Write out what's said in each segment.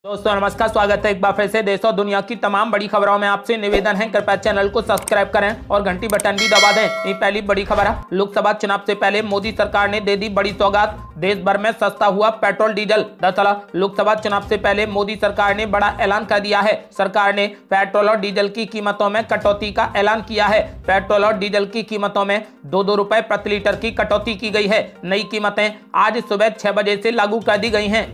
दोस्तों नमस्कार, स्वागत है एक बार फिर से देश और दुनिया की तमाम बड़ी खबरों में। आपसे निवेदन है कृपया चैनल को सब्सक्राइब करें और घंटी बटन भी दबा दें। ये पहली बड़ी खबर है। लोकसभा चुनाव से पहले मोदी सरकार ने दे दी बड़ी सौगात, देश भर में सस्ता हुआ पेट्रोल डीजल। दरअसल लोकसभा चुनाव से पहले मोदी सरकार ने बड़ा ऐलान कर दिया है। सरकार ने पेट्रोल और डीजल की कीमतों में कटौती का ऐलान किया है। पेट्रोल और डीजल की कीमतों में 2-2 रुपए प्रति लीटर की कटौती की गई है। नई कीमतें आज सुबह 6 बजे से लागू कर दी गई हैं।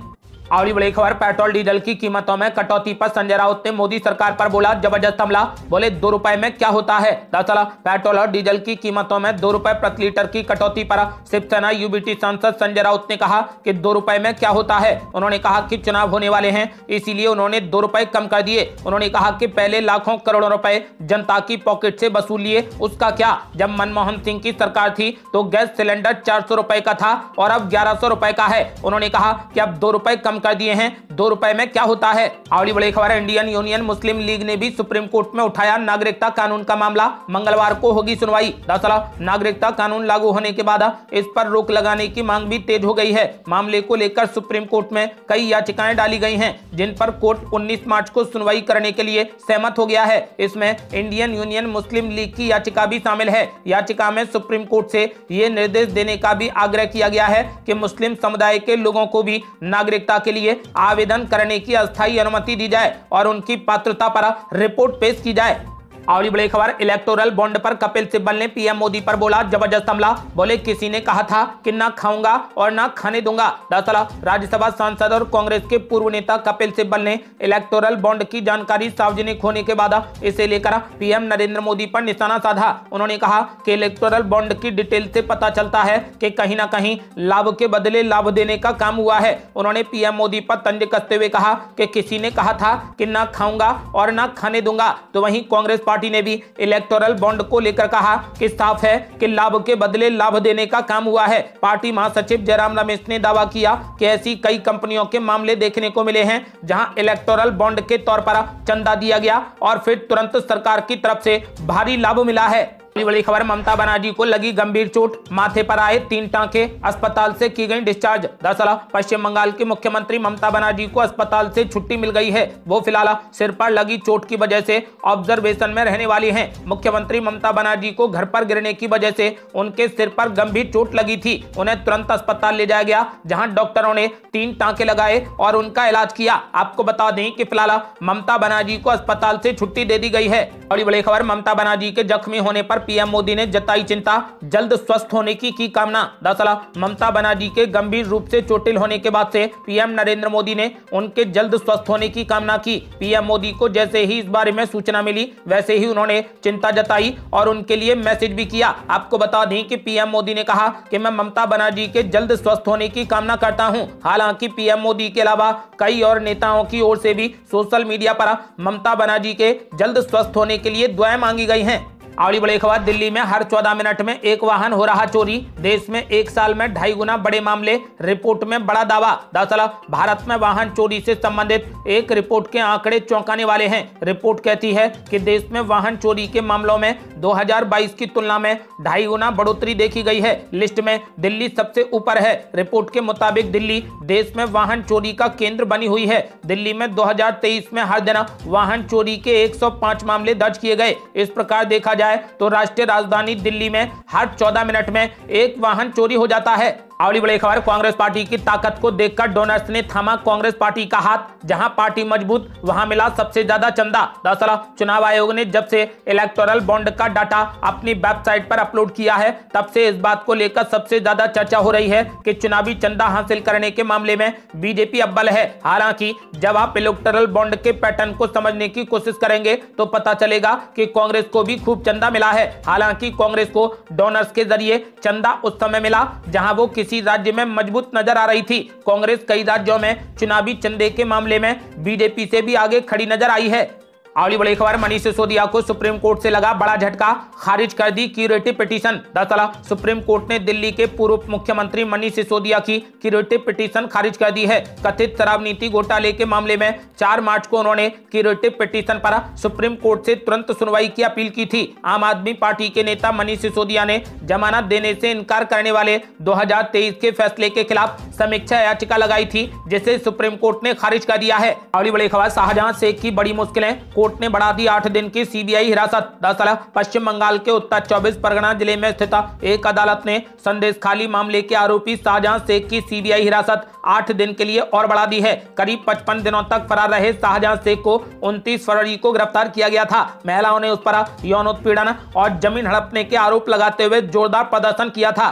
अगली बड़ी खबर, पेट्रोल डीजल की कीमतों में कटौती पर संजय राउत ने मोदी सरकार पर बोला जबरदस्त हमला। बोले 2 रुपए में क्या होता है। दरअसल पेट्रोल और डीजल की कीमतों में 2 रुपए प्रति लीटर की कटौती पर शिवसेना यूबीटी सांसद संजय राउत ने कहा कि 2 रुपए में क्या होता है। उन्होंने कहा कि चुनाव होने वाले हैं, इसीलिए उन्होंने 2 रुपए कम कर दिए। उन्होंने कहा कि पहले लाखों करोड़ों रुपए जनता की पॉकेट से वसूल लिए, उसका क्या। जब मनमोहन सिंह की सरकार थी तो गैस सिलेंडर 400 रुपए का था और अब 1100 रुपए का है। उन्होंने कहा कि अब 2 रुपए कम कर दिए हैं, 2 रुपए में क्या होता है। अगली बड़ी खबर है, इंडियन यूनियन मुस्लिम लीग ने भी सुप्रीम कोर्ट में उठाया नागरिकता कानून का मामला। मंगलवार को होगी सुनवाई। दरअसल नागरिकता कानून लागू होने के बाद इस पर रोक लगाने की मांग भी तेज हो गई है। मामले को लेकर सुप्रीम कोर्ट में कई याचिकाएं डाली गई हैं, जिन पर कोर्ट 19 मार्च को सुनवाई करने के लिए सहमत हो गया है। इसमें इंडियन यूनियन मुस्लिम लीग की याचिका भी शामिल है। याचिका में सुप्रीम कोर्ट से यह निर्देश देने का भी आग्रह किया गया है कि मुस्लिम समुदाय के लोगों को भी नागरिकता के लिए आवेदन करने की अस्थायी अनुमति दी जाए और उनकी पात्रता पर रिपोर्ट पेश की जाए। अगली बड़ी खबर, इलेक्टोरल बॉन्ड पर कपिल सिब्बल ने पीएम मोदी पर बोला जबरदस्त हमला। बोले किसी ने कहा था कि ना खाऊंगा और ना खाने दूंगा। दरअसल राज्यसभा सांसद और कांग्रेस के पूर्व नेता कपिल सिब्बल ने इलेक्टोरल बॉन्ड की जानकारी सार्वजनिक होने के बाद इसे लेकर पीएम नरेंद्र मोदी पर निशाना साधा। उन्होंने कहा कि इलेक्टोरल बॉन्ड की डिटेल से पता चलता है कि कहीं ना कहीं लाभ के बदले लाभ देने का काम हुआ है। उन्होंने पीएम मोदी पर तंज कसते हुए कहा कि किसी ने कहा था कि ना खाऊंगा और ना खाने दूंगा। तो वहीं कांग्रेस पार्टी ने भी इलेक्टोरल बॉन्ड को लेकर कहा कि साफ है कि लाभ के बदले लाभ देने का काम हुआ है। पार्टी महासचिव जयराम रमेश ने दावा किया कि ऐसी कई कंपनियों के मामले देखने को मिले हैं जहां इलेक्टोरल बॉन्ड के तौर पर चंदा दिया गया और फिर तुरंत सरकार की तरफ से भारी लाभ मिला है। बड़ी खबर, ममता बनर्जी को लगी गंभीर चोट, माथे पर आए 3 टांके, अस्पताल से की गई डिस्चार्ज। दरअसल पश्चिम बंगाल की मुख्यमंत्री ममता बनर्जी को अस्पताल से छुट्टी मिल गई है। वो फिलहाल सिर पर लगी चोट की वजह से ऑब्जर्वेशन में रहने वाली हैं। मुख्यमंत्री ममता बनर्जी को घर पर गिरने की वजह से उनके सिर पर गंभीर चोट लगी थी। उन्हें तुरंत अस्पताल ले जाया गया, जहां डॉक्टरों ने 3 टांके लगाए और उनका इलाज किया। आपको बता दें कि फिलहाल ममता बनर्जी को अस्पताल से छुट्टी दे दी गई है। बड़ी खबर, ममता बनर्जी के जख्मी होने पर पीएम मोदी ने जताई चिंता, जल्द स्वस्थ होने की कामना। दरअसल ममता बनर्जी के गंभीर रूप से चोटिल होने के बाद से पीएम नरेंद्र मोदी ने उनके जल्द स्वस्थ होने की कामना की। पीएम मोदी को जैसे ही इस बारे में सूचना मिली वैसे ही उन्होंने चिंता जताई और उनके लिए मैसेज भी किया। आपको बता दें कि पीएम मोदी ने कहा कि मैं ममता बनर्जी के जल्द स्वस्थ होने की कामना करता हूं। हालांकि पीएम मोदी के अलावा कई और नेताओं की ओर से भी सोशल मीडिया पर ममता बनर्जी के जल्द स्वस्थ होने के लिए दुआएं मांगी गई हैं। अगली बड़ी खबर, दिल्ली में हर 14 मिनट में एक वाहन हो रहा चोरी। देश में एक साल में 2.5 गुना बड़े मामले, रिपोर्ट में बड़ा दावा। दरअसल भारत में वाहन चोरी से संबंधित एक रिपोर्ट के आंकड़े चौंकाने वाले हैं। रिपोर्ट कहती है कि देश में वाहन चोरी के मामलों में 2022 की तुलना में 2.5 गुना बढ़ोतरी देखी गई है। लिस्ट में दिल्ली सबसे ऊपर है। रिपोर्ट के मुताबिक दिल्ली देश में वाहन चोरी का केंद्र बनी हुई है। दिल्ली में 2023 में हर दिन वाहन चोरी के 105 मामले दर्ज किए गए। इस प्रकार देखा जाए तो राष्ट्रीय राजधानी दिल्ली में हर 14 मिनट में एक वाहन चोरी हो जाता है। अगली बड़ी खबर, कांग्रेस पार्टी की ताकत को देखकर डोनर्स ने थामा कांग्रेस पार्टी का हाथ। जहां पार्टी मजबूत वहां मिला सबसे ज्यादा चंदा। दरअसल चुनाव आयोग ने जब से इलेक्टोरल बॉन्ड का डाटा अपनी वेबसाइट पर अपलोड किया है तब से इस बात को लेकर सबसे ज्यादा चर्चा हो रही है कि चुनावी चंदा हासिल करने के मामले में बीजेपी अव्वल है। हालांकि जब आप इलेक्टोरल बॉन्ड के पैटर्न को समझने की कोशिश करेंगे तो पता चलेगा कि कांग्रेस को भी खूब चंदा मिला है। हालांकि कांग्रेस को डोनर्स के जरिए चंदा उस समय मिला जहां वो किसी राज्य में मजबूत नजर आ रही थी। कांग्रेस कई राज्यों में चुनावी चंदे के मामले में बीजेपी से भी आगे खड़ी नजर आई है। अगली बड़ी खबर, मनीष सिसोदिया को सुप्रीम कोर्ट से लगा बड़ा झटका, खारिज कर दी क्यूरेटिव पिटीशन। दरअसल सुप्रीम कोर्ट ने दिल्ली के पूर्व मुख्यमंत्री मनीष सिसोदिया की क्यूरेटिव पिटीशन खारिज कर दी है। कथित शराब नीति घोटाले के मामले में 4 मार्च को उन्होंने क्यूरेटिव पिटीशन पर सुप्रीम कोर्ट से तुरंत सुनवाई की अपील की थी। आम आदमी पार्टी के नेता मनीष सिसोदिया ने जमानत देने से इनकार करने वाले 2023 के फैसले के खिलाफ समीक्षा याचिका लगाई थी, जिसे सुप्रीम कोर्ट ने खारिज कर दिया है। अगली बड़ी खबर, शाहजहां शेख की बड़ी मुश्किलें, कोर्ट ने बढ़ा दी 8 दिन की सीबीआई हिरासत। दरअसल पश्चिम बंगाल के उत्तर 24 परगना जिले में स्थित एक अदालत ने संदेशखाली मामले के आरोपी शाहजहां शेख की सीबीआई हिरासत 8 दिन के लिए और बढ़ा दी है। करीब 55 दिनों तक फरार रहे शाहजहां शेख को 29 फरवरी को गिरफ्तार किया गया था। महिलाओं ने उस पर यौनोत्पीड़न और जमीन हड़पने के आरोप लगाते हुए जोरदार प्रदर्शन किया था।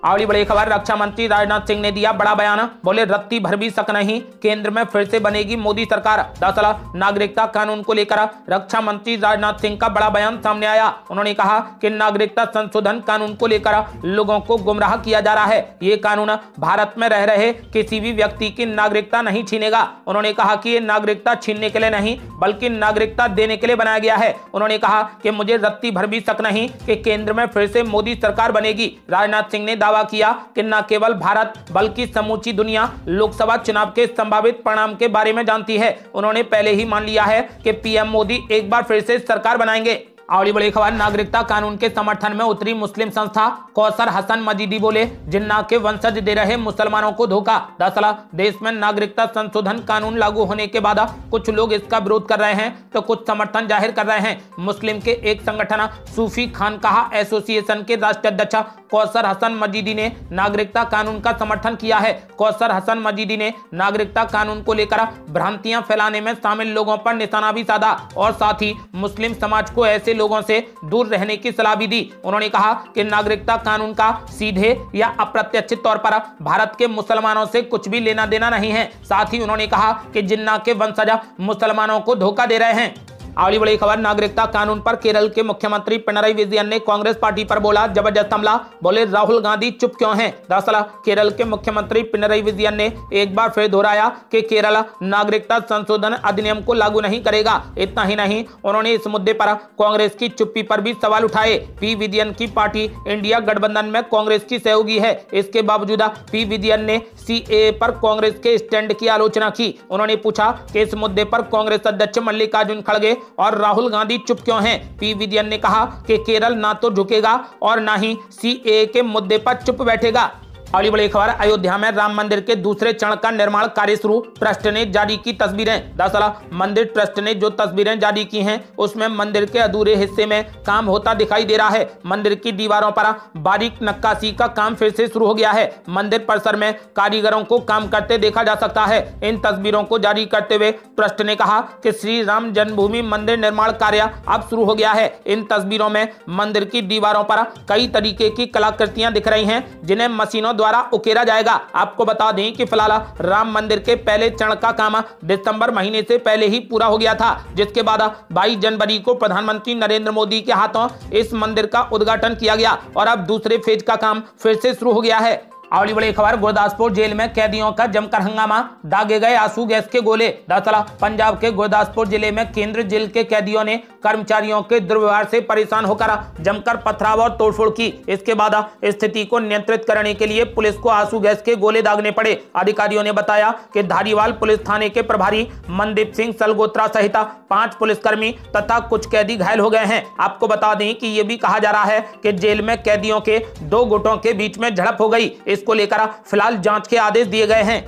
अगली बड़ी खबर, रक्षा मंत्री राजनाथ सिंह ने दिया बड़ा बयान, बोले रत्ती भर भी शक नहीं, केंद्र में फिर से बनेगी मोदी सरकार। दरअसल नागरिकता कानून को लेकर रक्षा मंत्री राजनाथ सिंह का बड़ा बयान सामने आया। उन्होंने कहा कि नागरिकता संशोधन कानून को लेकर लोगों को गुमराह किया जा रहा है। ये कानून भारत में रह रहे किसी भी व्यक्ति की नागरिकता नहीं छीनेगा। उन्होंने कहा कि ये नागरिकता छीनने के लिए नहीं बल्कि नागरिकता देने के लिए बनाया गया है। उन्होंने कहा कि मुझे रत्ती भर भी शक नहीं कि केंद्र में फिर से मोदी सरकार बनेगी। राजनाथ सिंह ने दावा किया कि न केवल भारत बल्कि समूची दुनिया लोकसभा चुनाव के संभावित परिणाम के बारे में जानती है। उन्होंने पहले ही मान लिया है कि पीएम मोदी एक बार फिर से सरकार बनाएंगे। अगली बड़ी खबर, नागरिकता कानून के समर्थन में उतरी मुस्लिम संस्था, कौसर हसन मजीदी बोले जिन्ना के वंशज दे रहे मुसलमानों को धोखा। दरअसल देश में नागरिकता संशोधन कानून लागू होने के बाद कुछ लोग इसका विरोध कर रहे हैं तो कुछ समर्थन जाहिर कर रहे हैं। मुस्लिम के एक संगठन सूफी खानकाहा एसोसिएशन के राष्ट्रीय अध्यक्ष कौसर हसन मजीदी ने नागरिकता कानून का समर्थन किया है। कौसर हसन मजीदी ने नागरिकता कानून को लेकर भ्रांतियां फैलाने में शामिल लोगों पर निशाना भी साधा और साथ ही मुस्लिम समाज को ऐसे लोगों से दूर रहने की सलाह भी दी। उन्होंने कहा कि नागरिकता कानून का सीधे या अप्रत्याशित तौर पर भारत के मुसलमानों से कुछ भी लेना देना नहीं है। साथ ही उन्होंने कहा कि जिन्ना के वंशज मुसलमानों को धोखा दे रहे हैं। अगली बड़ी खबर, नागरिकता कानून पर केरल के मुख्यमंत्री पिनराई विजयन ने कांग्रेस पार्टी पर बोला जबरदस्त हमला, बोले राहुल गांधी चुप क्यों हैं। दरअसल केरल के मुख्यमंत्री पिनराई विजयन ने एक बार फिर दोहराया कि केरल नागरिकता संशोधन अधिनियम को लागू नहीं करेगा। इतना ही नहीं, उन्होंने इस मुद्दे पर कांग्रेस की चुप्पी पर भी सवाल उठाए। पी विजयन की पार्टी इंडिया गठबंधन में कांग्रेस की सहयोगी है। इसके बावजूद पी विजयन ने सीएए पर कांग्रेस के स्टैंड की आलोचना की। उन्होंने पूछा कि इस मुद्दे पर कांग्रेस अध्यक्ष मल्लिकार्जुन खड़गे और राहुल गांधी चुप क्यों हैं। पी विजयन ने कहा कि केरल ना तो झुकेगा और ना ही सीएए के मुद्दे पर चुप बैठेगा। अगली बड़ी खबर, अयोध्या में राम मंदिर के दूसरे चरण का निर्माण कार्य शुरू, ट्रस्ट ने जारी की तस्वीरें। दरअसल मंदिर ट्रस्ट ने जो तस्वीरें जारी की हैं उसमें मंदिर के अधूरे हिस्से में काम होता दिखाई दे रहा है। मंदिर की दीवारों पर बारीक नक्काशी का काम फिर से शुरू हो गया है। मंदिर परिसर में कारीगरों को काम करते देखा जा सकता है। इन तस्वीरों को जारी करते हुए ट्रस्ट ने कहा कि श्री राम जन्मभूमि मंदिर निर्माण कार्य अब शुरू हो गया है। इन तस्वीरों में मंदिर की दीवारों पर कई तरीके की कलाकृतियां दिख रही हैं जिन्हें मशीनों द्वारा उकेरा जाएगा। आपको बता दें कि फिलहाल राम मंदिर के पहले चरण का काम दिसंबर महीने से पहले ही पूरा हो गया था, जिसके बाद 22 जनवरी को प्रधानमंत्री नरेंद्र मोदी के हाथों इस मंदिर का उद्घाटन किया गया और अब दूसरे फेज का काम फिर से शुरू हो गया है। अगली बड़ी खबर, गुरदासपुर जेल में कैदियों का जमकर हंगामा, दागे गए आंसू गैस के गोले। दरअसल पंजाब के गुरदासपुर जिले में केंद्रीय जेल के कैदियों ने कर्मचारियों के दुर्व्यवहार से परेशान होकर जमकर पथराव और तोड़फोड़ की। इसके बाद स्थिति को नियंत्रित करने के लिए पुलिस को आंसू गैस के गोले दागने पड़े। अधिकारियों ने बताया कि धारीवाल पुलिस थाने के प्रभारी मनदीप सिंह सलगोत्रा सहित 5 पुलिसकर्मी तथा कुछ कैदी घायल हो गए हैं। आपको बता दें कि यह भी कहा जा रहा है कि जेल में कैदियों के 2 गुटों के बीच में झड़प हो गई। इसको लेकर फिलहाल जांच के आदेश दिए गए हैं।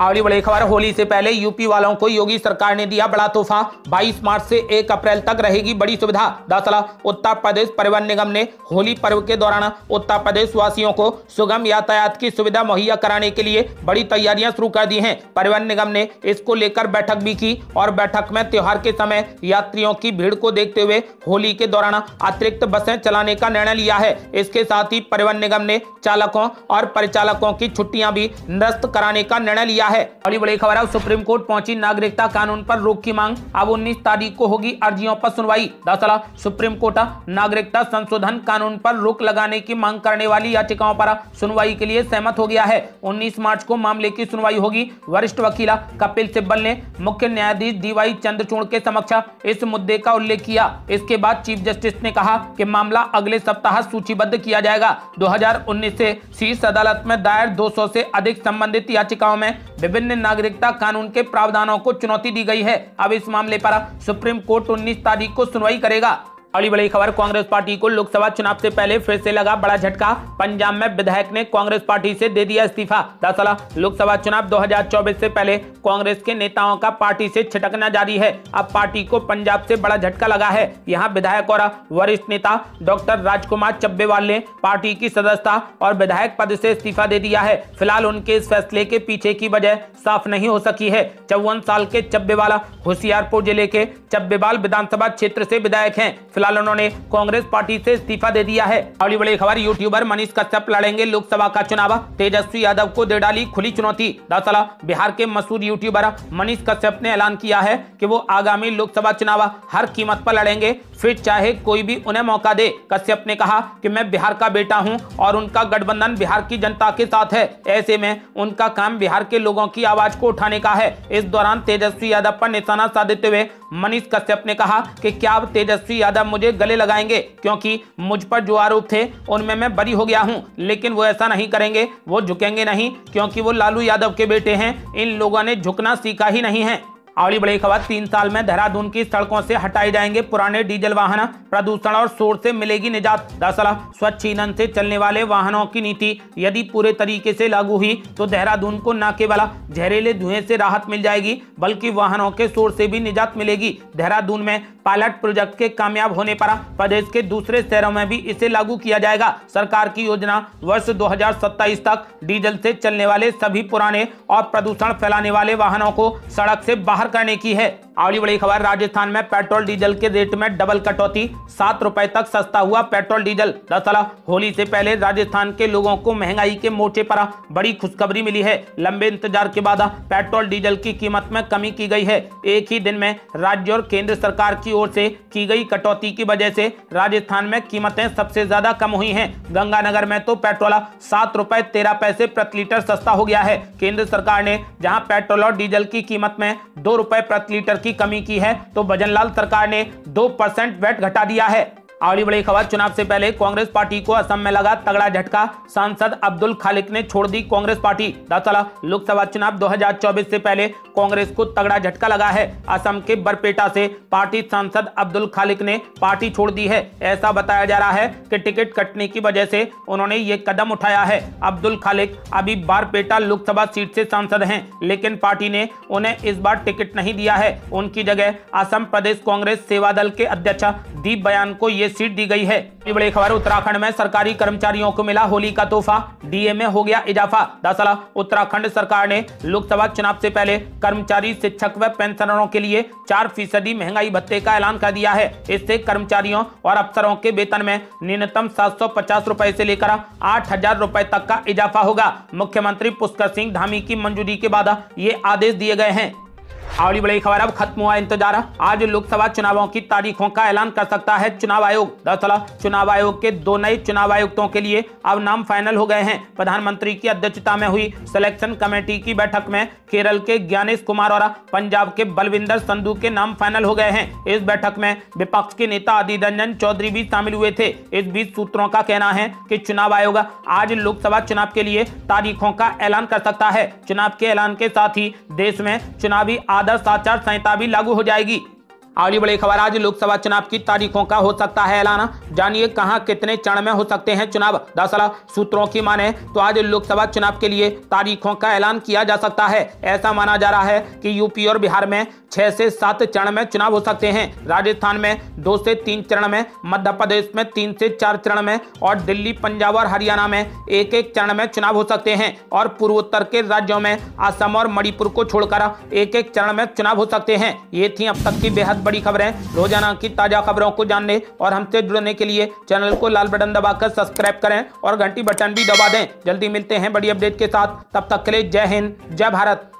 अगली बड़ी खबर, होली से पहले यूपी वालों को योगी सरकार ने दिया बड़ा तोहफा, 22 मार्च से 1 अप्रैल तक रहेगी बड़ी सुविधा। दरअसल उत्तर प्रदेश परिवहन निगम ने होली पर्व के दौरान उत्तर प्रदेश वासियों को सुगम यातायात की सुविधा मुहैया कराने के लिए बड़ी तैयारियां शुरू कर दी हैं। परिवहन निगम ने इसको लेकर बैठक भी की और बैठक में त्योहार के समय यात्रियों की भीड़ को देखते हुए होली के दौरान अतिरिक्त बसें चलाने का निर्णय लिया है। इसके साथ ही परिवहन निगम ने चालकों और परिचालकों की छुट्टियां भी निरस्त कराने का निर्णय लिया है। है। बड़ी बड़ी खबर है, सुप्रीम कोर्ट पहुंची नागरिकता कानून पर रोक की मांग। अब 19 तारीख को होगी अर्जियों पर सुनवाई। दरअसल सुप्रीम कोर्ट नागरिकता संशोधन कानून पर रोक लगाने की मांग करने वाली याचिकाओं पर सुनवाई के लिए सहमत हो गया है। 19 मार्च को मामले की सुनवाई होगी। वरिष्ठ वकील कपिल सिब्बल ने मुख्य न्यायाधीश डीवाई चंद्रचूड़ के समक्ष इस मुद्दे का उल्लेख किया। इसके बाद चीफ जस्टिस ने कहा कि मामला अगले सप्ताह सूचीबद्ध किया जाएगा। 2019 से शीर्ष अदालत में दायर 200 से अधिक संबंधित याचिकाओं में विभिन्न नागरिकता कानून के प्रावधानों को चुनौती दी गई है। अब इस मामले पर सुप्रीम कोर्ट 19 तारीख को सुनवाई करेगा। अगली बड़ी खबर, कांग्रेस पार्टी को लोकसभा चुनाव से पहले फिर से लगा बड़ा झटका। पंजाब में विधायक ने कांग्रेस पार्टी से दे दिया इस्तीफा। दरअसल लोकसभा चुनाव 2024 से पहले कांग्रेस के नेताओं का पार्टी से छिटकना जारी है। अब पार्टी को पंजाब से बड़ा झटका लगा है। यहां विधायक और वरिष्ठ नेता डॉक्टर राजकुमार चब्बेवाल ने पार्टी की सदस्यता और विधायक पद से इस्तीफा दे दिया है। फिलहाल उनके इस फैसले के पीछे की वजह साफ नहीं हो सकी है। 54 साल के चब्बेवाल होशियारपुर जिले के चब्बेवाल विधानसभा क्षेत्र से विधायक हैं। फिलहाल उन्होंने कांग्रेस पार्टी से इस्तीफा दे दिया है। अगली बड़ी खबर, यूट्यूबर मनीष कश्यप लड़ेंगे लोकसभा का चुनाव। तेजस्वी यादव को दे डाली खुली चुनौती। दरअसल बिहार के मशहूर यूट्यूबर मनीष कश्यप ने ऐलान किया है कि वो आगामी लोकसभा चुनाव हर कीमत पर लड़ेंगे, फिर चाहे कोई भी उन्हें मौका दे। कश्यप ने कहा कि मैं बिहार का बेटा हूं और उनका गठबंधन बिहार की जनता के साथ है। ऐसे में उनका काम बिहार के लोगों की आवाज को उठाने का है। इस दौरान तेजस्वी यादव पर निशाना साधते हुए मनीष कश्यप ने कहा कि क्या अब तेजस्वी यादव मुझे गले लगाएंगे, क्योंकि मुझ पर जो आरोप थे उनमें मैं बरी हो गया हूं। लेकिन वो ऐसा नहीं करेंगे, वो झुकेंगे नहीं, क्योंकि वो लालू यादव के बेटे हैं। इन लोगों ने झुकना सीखा ही नहीं है। अगली बड़ी खबर, 3 साल में देहरादून की सड़कों से हटाए जाएंगे पुराने डीजल वाहन, प्रदूषण और शोर से मिलेगी निजात। दरअसल स्वच्छ ईंधन से चलने वाले वाहनों की नीति यदि पूरे तरीके से लागू हुई तो देहरादून को न केवल जहरीले धुएं से राहत मिल जाएगी बल्कि वाहनों के शोर से भी निजात मिलेगी। देहरादून में पायलट प्रोजेक्ट के कामयाब होने पर प्रदेश के दूसरे शहरों में भी इसे लागू किया जाएगा। सरकार की योजना वर्ष 2027 तक डीजल से चलने वाले सभी पुराने और प्रदूषण फैलाने वाले वाहनों को सड़क से बाहर करने की है। अगली बड़ी खबर, राजस्थान में पेट्रोल डीजल के रेट में डबल कटौती, 7 रुपए तक सस्ता हुआ पेट्रोल डीजल। दरअसल होली से पहले राजस्थान के लोगों को महंगाई के मोर्चे पर बड़ी खुशखबरी मिली है। लंबे इंतजार के बाद पेट्रोल डीजल की कीमत में कमी की गई है। एक ही दिन में राज्य और केंद्र सरकार की ओर से की गई कटौती की वजह से राजस्थान में कीमतें सबसे ज्यादा कम हुई हैं। गंगानगर में तो पेट्रोल 7 रुपए 13 पैसे प्रति लीटर सस्ता हो गया है। केंद्र सरकार ने जहां पेट्रोल और डीजल की कीमत में 2 रुपए प्रति लीटर की कमी की है तो भजनलाल सरकार ने 2% वैट घटा दिया है। अगली बड़ी खबर, चुनाव से पहले कांग्रेस पार्टी को असम में लगा तगड़ा झटका। सांसद अब्दुल खालिक ने छोड़ दी कांग्रेस पार्टी। दरअसल लोकसभा चुनाव 2024 से पहले कांग्रेस को तगड़ा झटका लगा है। असम के बरपेटा से पार्टी सांसद अब्दुल खालिक ने पार्टी छोड़ दी है। ऐसा बताया जा रहा है कि टिकट कटने की वजह से उन्होंने ये कदम उठाया है। अब्दुल खालिक अभी बारपेटा लोकसभा सीट से सांसद हैं, लेकिन पार्टी ने उन्हें इस बार टिकट नहीं दिया है। उनकी जगह असम प्रदेश कांग्रेस सेवा दल के अध्यक्ष दीप बयान को ये सीट दी गई है। बड़ी खबर, उत्तराखंड में सरकारी कर्मचारियों को मिला होली का तोहफा, डीए में हो गया इजाफा। दरअसल उत्तराखंड सरकार ने लोकसभा चुनाव से पहले कर्मचारी, शिक्षक व पेंशनरों के लिए 4% महंगाई भत्ते का ऐलान कर दिया है। इससे कर्मचारियों और अफसरों के वेतन में न्यूनतम 750 रुपए से लेकर 8,000 रुपए तक का इजाफा होगा। मुख्यमंत्री पुष्कर सिंह धामी की मंजूरी के बाद ये आदेश दिए गए हैं। अगली बड़ी खबर, अब खत्म हुआ इंतजार, आज लोकसभा चुनावों की तारीखों का ऐलान कर सकता है चुनाव आयोग। दरअसल चुनाव आयोग के 2 नए चुनाव आयुक्तों के लिए अब नाम फाइनल हो गए हैं। प्रधानमंत्री की अध्यक्षता में हुई सिलेक्शन कमेटी की बैठक में केरल के ज्ञानेश कुमार और पंजाब के बलविंदर संधू के नाम फाइनल हो गए हैं। इस बैठक में विपक्ष के नेता अधीर रंजन चौधरी भी शामिल हुए थे। इस बीच सूत्रों का कहना है कि चुनाव आयोग आज लोकसभा चुनाव के लिए तारीखों का ऐलान कर सकता है। चुनाव के ऐलान के साथ ही देश में चुनावी आदर्श आचार संहिता भी लागू हो जाएगी। अगली बड़ी खबर, आज लोकसभा चुनाव की तारीखों का हो सकता है ऐलान, जानिए कहां कितने चरण में हो सकते हैं चुनाव। दरअसल सूत्रों की माने तो आज लोकसभा चुनाव के लिए तारीखों का ऐलान किया जा सकता है। ऐसा माना जा रहा है कि यूपी और बिहार में 6 से 7 चरण में चुनाव हो सकते हैं, राजस्थान में 2 से 3 चरण में, मध्य प्रदेश में 3 से 4 चरण में और दिल्ली, पंजाब और हरियाणा में 1-1 चरण में चुनाव हो सकते हैं। और पूर्वोत्तर के राज्यों में असम और मणिपुर को छोड़कर 1-1 चरण में चुनाव हो सकते हैं। ये थी अब तक की बेहद बड़ी खबरें। रोजाना की ताजा खबरों को जानने और हमसे जुड़ने के लिए चैनल को लाल बटन दबाकर सब्सक्राइब करें और घंटी बटन भी दबा दें। जल्दी मिलते हैं बड़ी अपडेट के साथ, तब तक के लिए जय हिंद, जय भारत।